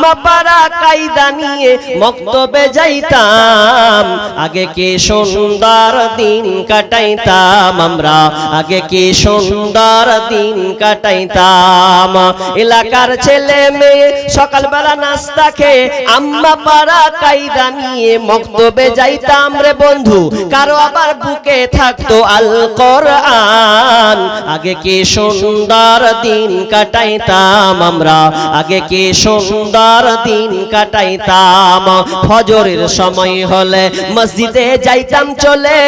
আম্মা পাড়া কায়দা নিয়ে মক্তবে যাইতাম, আগে কি সুন্দর দিন কাটাইতাম আমরা, আগে কি সুন্দর দিন কাটাইতাম। এলাকার ছেলে মেয়ে সকালবেলা নাস্তা খেয়ে আম্মা পাড়া কায়দা নিয়ে মক্তবে যাইতাম রে বন্ধু, কারো আবার বুকে থাকতো আল কোরআন। আগে কি সুন্দর দিন কাটাইতাম আমরা, আগে কি সুন্দর দিন কাটাইতাম। ফজরের সময় হলে মসজিদে যাইতাম চলে,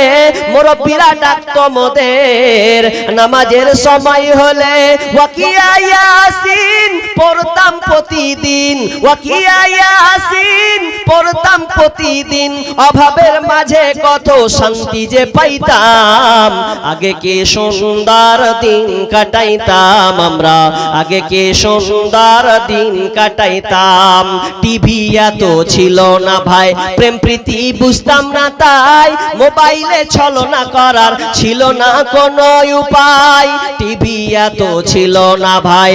মুরব্বিরা ডাকতো মোদের। নামাজের সময় হলে ওয়াকিয়া ইয়াসিন পড়তাম প্রতিদিন, ওয়াকিয়া ইয়াসিন পড়তাম প্রতিদিন। অভাবের মাঝে কত শান্তি যে পাইতাম, আগে কি সুন্দর দিন কাটাইতাম আমরা, আগে কি সুন্দর দিন কাটাইতাম। টিভি এত ছিল না ভাই, প্রেম প্রীতি বুঝতাম না তাই, মোবাইলে ছলনা করার ছিল না কোনো উপায়। টিভি এত ছিল না ভাই,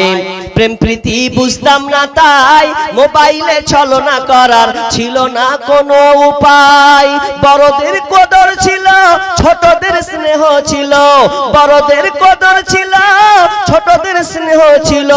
প্রেম প্রীতি বুঝতাম না তাই, মোবাইলে ছলনা করার ছিল না কোনো উপায়। বড়দের কদর ছিল, ছোটদের স্নেহ ছিল, বড়দের কদর ছিল, ছোটদের স্নেহ ছিল।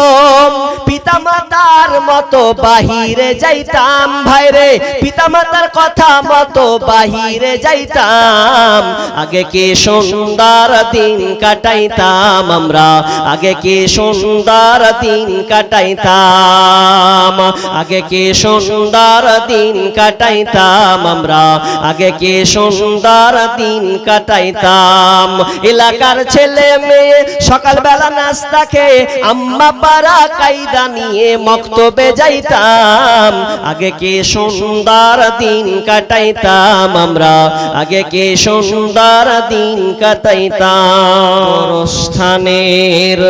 পিতামাতার মতো বাহিরে যাইতাম ভাইরে, পিতামাতার কথা মতো বাহিরে যাইতাম। আগে কি সুন্দর দিন কাটাইতাম আমরা, আগে কি সুন্দর দিন কাটাইতাম, আগে কি সুন্দর দিন কাটাইতাম আমরা, আগে কি সুন্দর দিন কাটাইতাম। এলাকার ছেলে মেয়ে সকালবেলা নাস্তা খেয়ে আম্মা পাড়া কায়দা নিয়ে মক্তবে যাইতাম, আগে কি সুন্দর দিন কাটাইতাম আমরা, আগে কি সুন্দর দিন কাটাইতাম। গোরস্থানের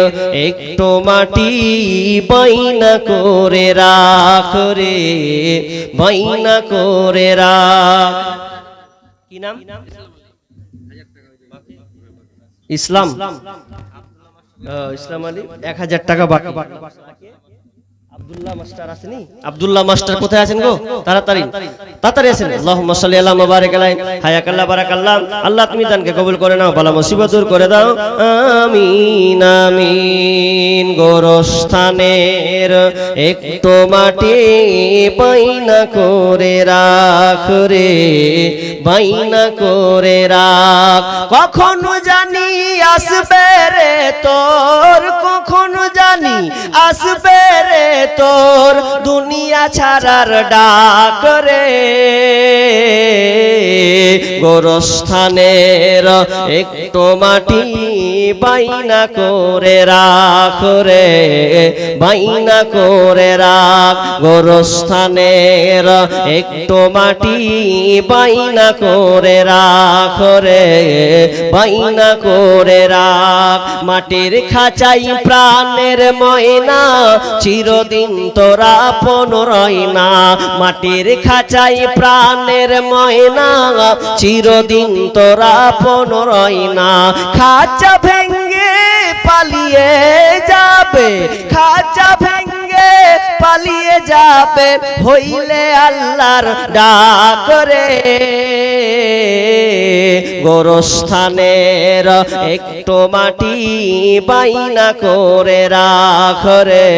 একটু মাটি বাইনা করে রাখ রে, বাইনা করে রাখ। কি নাম? ইসলাম, ইসলাম আলী। 1000 টাকা বাকি। আব্দুল্লাহ মাস্টার আসেনি? আব্দুল্লাহ মাস্টার কোথায় আছেন গো? তাড়াতাড়ি তাড়াতাড়ি আসেন। আল্লাহুম্মা সাল্লি আলা মুবারাক আলাইহি, হায়াকাল্লাহ বারাকাল্লাহ। আল্লাহ তুমি দানকে কবুল করে নাও, বালা মুসিবত দূর করে দাও, আমিন আমিন। গোরস্থানের একটু মাটি বাইনা করে রাখ রে, বাইনা করে রাখ। কখনো জানি আসবে রে তোর, কখনো জানি আসবে রে তোর দুনিয়া ছাড়ার ডাক রে। গোরস্থানের একটু মাটি বাইনা করে রাখ রে, বাইনা করে রাখ। গোরস্থানের একটু মাটি বাইনা করে রাখ রে, বাইনা করে রাখ। মাটির খাঁচাই প্রাণের ময়না, চিরদিন তোরা আপন রয় না। মাটির খাঁচাই প্রাণের ময়না, চিরদিন তোরা আপন রয় না। খাঁচা ভেঙ্গে পালিয়ে যাবে, খাঁচা ভেঙ্গে পালিয়ে যাবে, হইলে আল্লাহর ডাক রে। গোরস্থানের একটু মাটি বাইনা করে রাখ রে,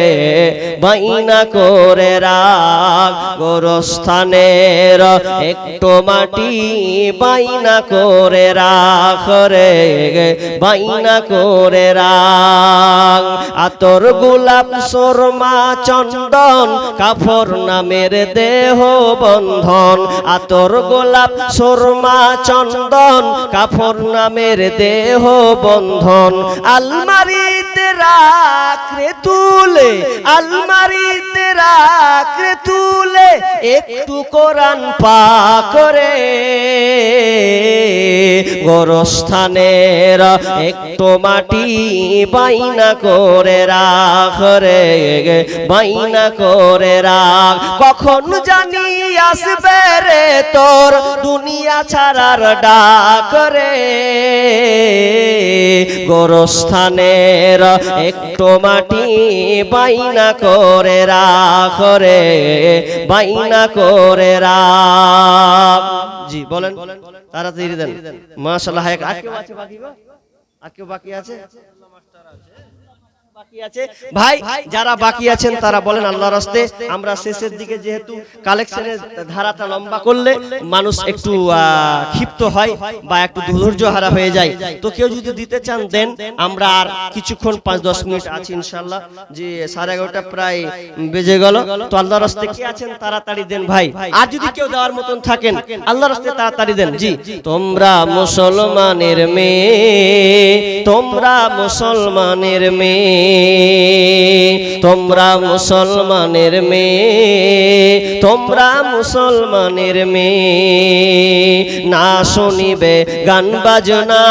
বাইনা করে রাখ। গোরস্থানের একটু মাটি বাইনা করে রাখ রে, বাইনা করে রাখ। আতর গোলাপ সুরমা চন্দন কাফর নামের দেহ বন্ধন, আতর গোলাপ সুরমা চন্দন কাফর নামের দেহ বন্ধন। আলমারিতে রাখ রে তুলে, আলমারিতে রাখ রে তুলে, একটু কোরআন পাক করে গোরস্থানের একটু মাটি বাইনা করে রাখ রে, বাইনা করে রাখ। কখন জানি আসবে রে তোর দুনিয়া ছাড়ার ডাক রে, গোরস্থানের একটু মাটি বাইনা করে রাখ রে, বাইনা করে রাখ। জি বলেন, তাড়াতাড়ি দেন। মাশাআল্লাহ। আর কেউ আছে বাকি গো? আর কেউ বাকি আছে? ভাই যারা বাকি আছেন তারা বলেন আল্লাহর রাস্তে। আমরা শেষের দিকে যেহেতু কালেকশনের ধারাটা লম্বা করলে মানুষ একটু ক্ষিপ্ত হয় বা একটু ধৈর্য হারা হয়ে যায়, তো কেউ যদি দিতে চান দেন। আমরা আর কিছুক্ষণ 5-10 মিনিট আছি ইনশাআল্লাহ। যে 11:30 প্রায় বেজে গেল, তো আল্লাহর রাস্তে কে আছেন তাড়াতাড়ি দেন ভাই। আর যদি কেউ দেওয়ার মতন থাকেন আল্লাহর রাস্তে তাড়াতাড়ি দেন। জি তোমরা মুসলমানের মেয়ে, তোমরা মুসলমানের মেয়ে, তোমরা মুসলমানের মেয়ে, তোমরা মুসলমানের মেয়ে। না শুনিবে গান বাজনা,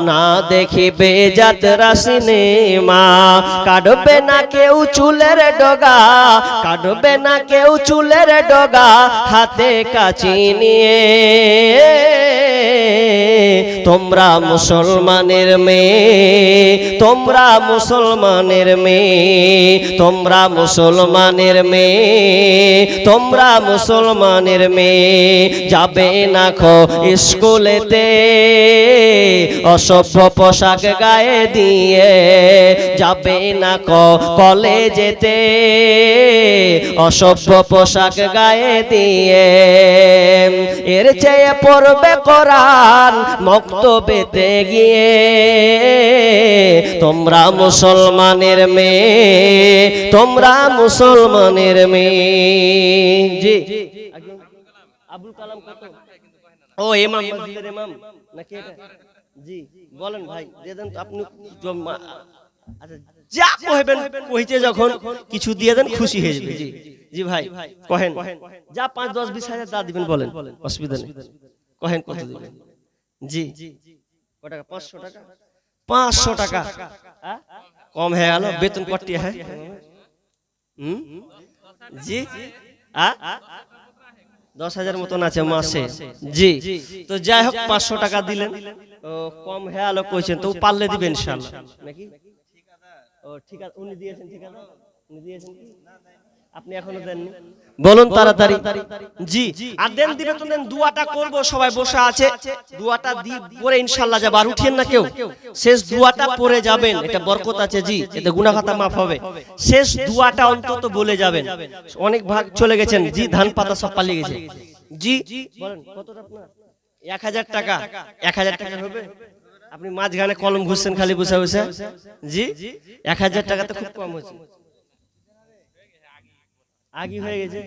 না দেখিবে যাত্রা সিনেমা, কাটবে না কেউ চুলের ডগা, কাটবে না কেউ চুলের ডগা, হাতে কাঁচি নিয়ে। তোমরা মুসলমানের মেয়ে, তোমরা মুসলমানের মেয়ে, তোমরা মুসলমানের মেয়ে, তোমরা মুসলমানের মেয়ে। যাবে না খো স্কুলেতে অসভ্য পোশাক গায়ে দিয়ে, যাবে না খো কলেজেতে অসভ্য পোশাক গায়ে দিয়ে। এর চেয়ে পড়বে কোরআন মক্তবেতে গিয়ে। তোমরা মুসলমানের মেয়ে, তোমরা মুসলমানের মেয়ে। জি আবুল কালাম কত? ও ইমাম, মসজিদের ইমাম নাকি এটা? জি বলেন ভাই, দিয়ে দেন তো আপনি। আচ্ছা যা কইবেন কইতে যখন কিছু দিয়ে দেন খুশি হয়ে যাবে। জি জি ভাই কহেন, যা 5-10-20 হাজার দা দিবেন বলেন, অসুবিধা নেই। কহেন কত দিবেন? জি কত টাকা? 500 টাকা। 500 টাকা কম হয়ে গেল। বেতন কটি হয়? জি 10,000 মতন আছে মাসে। জি তো যাই হোক 500 টাকা দিলেন, কম হয়ে গেল কইছেন, তো পারলে দিবেন ইনশাআল্লাহ নাকি? ও ঠিক আছে, উনি দিয়েছেন। ঠিক আছে, উনি দিয়েছেন কি? আপনি এখনো দেননি? বলুন তাড়াতাড়ি। জি আর দেন, দিবে তো দেন। দুয়াটা করব, সবাই বসে আছে, দুয়াটা দি পরে ইনশাআল্লাহ যাব। আর উঠেন না কেউ, শেষ দুয়াটা পড়ে যাবেন, এটা বরকত আছে। জি এতে গুনাহ খাতা maaf হবে। শেষ দুয়াটা অন্তত বলে যাবেন। অনেক ভাগ চলে গেছেন। জি ধান পাতা সব পালিয়ে গেছে। জি বলেন কতটা আপনার? 1000 টাকা। 1000 টাকা হবে? আপনি মাঝখানে কলম ঘুষছেন খালি বসে বসে। জি 1000 টাকা তো খুব কম হয়েছে। আগে হয়ে গেছে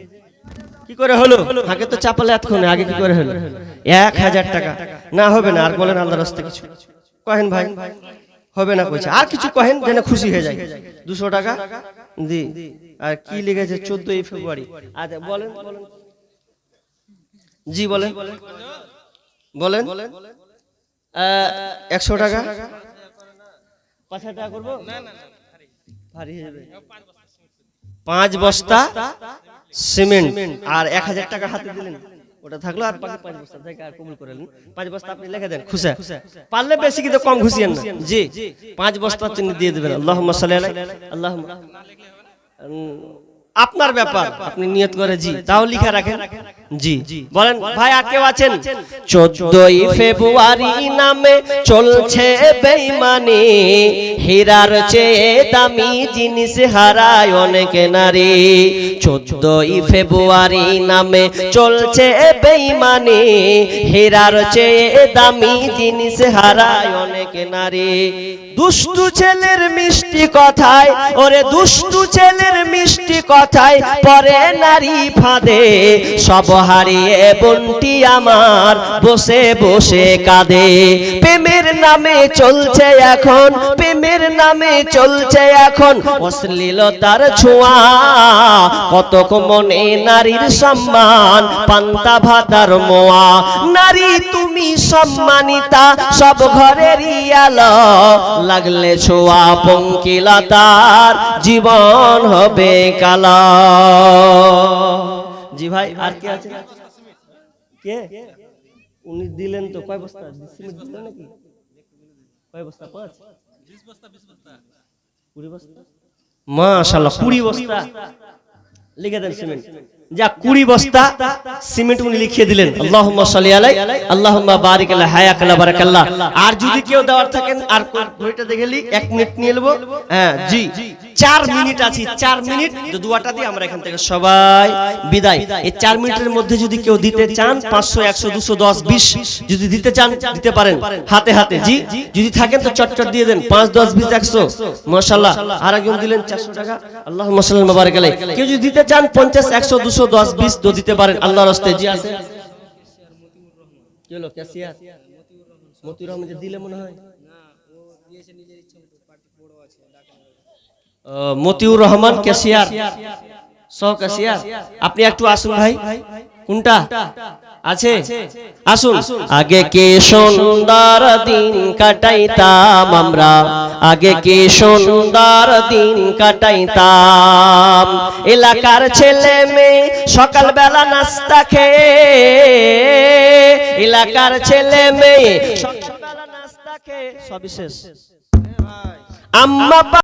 কি করে হলো? আগে তো চাপালে এতক্ষণে, আগে কি করে হলো? 1000 টাকা না হবে না। আর বলেন আল্লাহর রাস্তে কিছু কহেন ভাই, হবে না কইছে। আর কিছু কহেন যেন খুশি হয়ে যায়। 200 টাকা দি। আর কি লিখেছে? 14 ফেব্রুয়ারি। আচ্ছা বলেন বলেন। জি বলেন বলেন। 100 টাকা। 5000 টাকা করব? না না ভারী হয়ে যাবে। 5 বস্তা সিমেন্ট আর 1000 টাকা হাতে দিলেন, ওটা থাকলো। আর বাকি 5 বস্তা থেকে আর কবুল করে নেন। 5 বস্তা আপনি লিখে দেন, খুশি পারলে বেশি কিন্তু কম খুশিয়েন না। জি 5 বস্তা তিনি দিয়ে দিবেন। আল্লাহুম্মা সাল্লি আলাইহি আল্লাহুম্মা। আপনার ব্যাপার, আপনি নিয়ত করে। জি তাও লিখে রাখেন। জি বলেন ভাই, আর কেউ আছেন? 14 ফেব্রুয়ারি নামে চলছে বেঈমানি, হীরার চেয়ে দামি জিনিস হারায় অনেক নারী। 14 ফেব্রুয়ারি নামে চলছে বেঈমানি, হীরার চেয়ে দামি জিনিস হারায় অনেক নারী। দুষ্টু ছেলের মিষ্টি কথায়, ওরে দুষ্টু ছেলের মিষ্টি কথায় পরে নারী ফাঁদে। সব হারিয়ে বোনটি আমার বসে বসে কাঁদে। প্রেমের নামে চলছে এখন প্রেমের নামে চলছে এখন অশ্লীলতার ছোঁয়া, কতক মনে নারীর সম্মান পান্তা ভাতার মোয়া। নারী তুমি সম্মানিতা সব ঘরেরই আলো, লাগলে ছোঁয়া পঙ্কিলতার জীবন হবে কালো। জি ভাই, আর কে আছে? কে উনি দিলেন তো কয় বস্তা সিমেন্ট দিলেন নাকি? কয় বস্তা? 5 20 বস্তা 20 বস্তা 20 বস্তা মাশাআল্লাহ 20 বস্তা লিখে দেন সিমেন্ট। যা 20 বস্তা সিমেন্ট উনি লিখিয়ে দিলেন। আল্লাহুম্মা সাল্লি আলাইহি আল্লাহুম্মা বারিক আলা হায়াকাল্লাহ বারাকাল্লাহ। আর যদি কেউ দেওয়ার থাকেন আর ঘড়িটা দেখেলি 1 মিনিট নিয়ে নেব। হ্যাঁ জি 4 মিনিট আছে, 4 মিনিট দুয়াটা দিয়ে আমরা এখান থেকে সবাই বিদায়। এই 4 মিনিটের মধ্যে যদি কেউ দিতে চান 500 100 200 10 20 যদি দিতে চান দিতে পারেন হাতে হাতে। জি যদি থাকেন তো চটচট দিয়ে দেন 5 10 20 100 মাশাআল্লাহ। আর একজন দিলেন 400 টাকা, আল্লাহুম্মা সাল্লি আলা বারাক আলাইহি। কেউ যদি দিতে চান 50 100 200 10 20 তো দিতে পারেন আল্লাহর রাস্তে। জি আছে কি হলো ক্যাশিয়ার মতিউর রহমান যে দিলে মনে হয় না, ও দিয়েছে নিজের ইচ্ছা মতো, পার্টি বড় আছে ডাকা। মতিউর রহমান ক্যাশিয়ার সহ ক্যাশিয়ার, আপনি একটু আসুন ভাই। কোনটা আছে আসুন। আগে কি সুন্দর দিন কাটাইতাম আমরা, আগে কি সুন্দর দিন কাটাইতাম। এলাকার ছেলে মেয়ে সকালবেলা নাস্তা খেয়ে, এলাকার ছেলে মেয়ে সকালবেলা নাস্তা খেয়ে সবিশেষ আম্মা